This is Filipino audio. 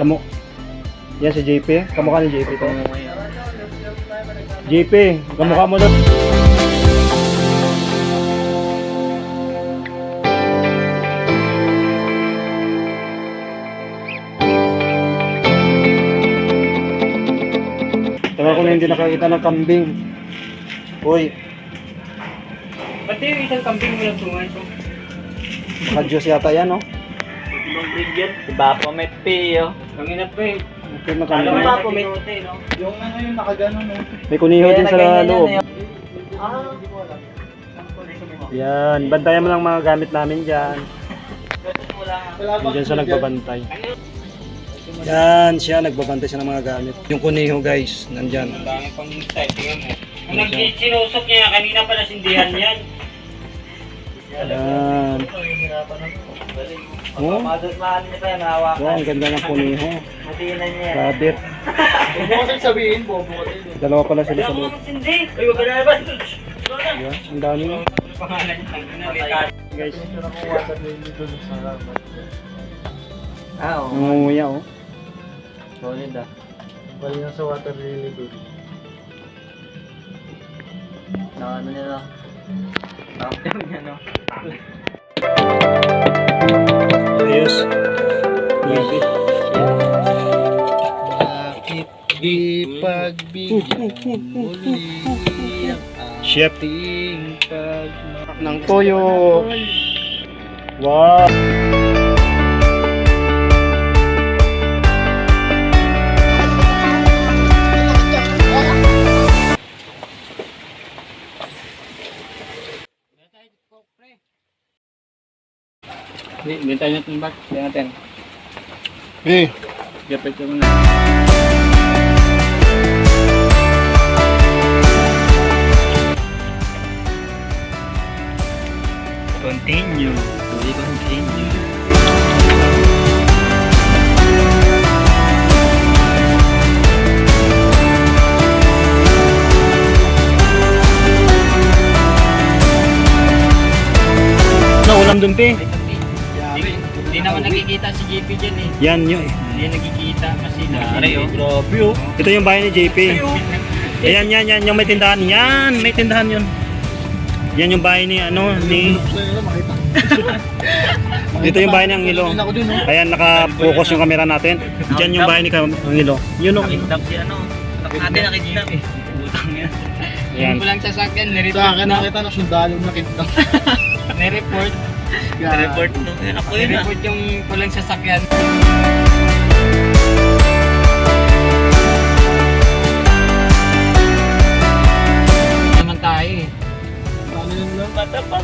Kamu. Yan si JP. Kamukha ni JP to. JP, kamukha mo doon. Tagal ko na hindi nakakita ng kambing. Uy, Pati yung isang kambing mo lang tungan ito. naka-Diyos yata yan, no? Ibang breed yan. Diba po may piyo? Ang inap pa eh. Okay na Alam kambing. mo ba po may no? Yung ano yung nakaganon no? May kuniho din sa loob. Ah. Yan, bantayan mo lang mga gamit namin dyan. Wala ba? Diyan siya nagbabantay. Yan, siya nagbabantay siya ng mga gamit. Yung kuniho guys, nandyan. Ang dami pang type. Tingnan mo. Kung nagsinusok niya, kanina pala sindihan yan. Yan. Oh, Mahal niya pa yan, hawa. wow, ang ganda ng kuniho. Matinan niya. Rabbit. Huwag mo kasing sabihin, bobo ko din. Dalawa pala sila sa Kaya mo loob. magsindi. Ay, huwag ka na labas. Yan, ang dami. Pangalan niya. Guys, Ito na kung water lily dun sa laban. Oo. nangunguya oh. Solid ah. Bali na sa water lily dun. Ano niya no? Nakapyaw niya no? Ayos. Grabe. Bakit di pagbigyan muli Chef ating ng toyo. Wow. Bintay natin ba? Bintay natin. Eh, Gapit ko muna. Continue. We continue. na ulam dun pe. Hindi naman nakikita si JP dyan eh. Yan yun. Hindi nakikita kasi Grabe oh. Ito yung bahay ni JP. Ayan, yan, yung may tindahan. Yan, may tindahan yun. Yan yung bahay ni ano, ni... makita. Dito yung bahay ni Angelo. Ako din no? Ayan, naka-focus yung camera natin. Diyan yung bahay ni Angelo. Yun o. Nakitap si ano. Natin nakikita eh. Butang yan. Ayan. Yung lang sasakyan, Sa nireport akin na. nakita na sundalo nakita. Nireport. Report no. Ako yun ah. Nireport yung pulang sasakyan. Naman tayo eh. Ano yun lang? Mata pa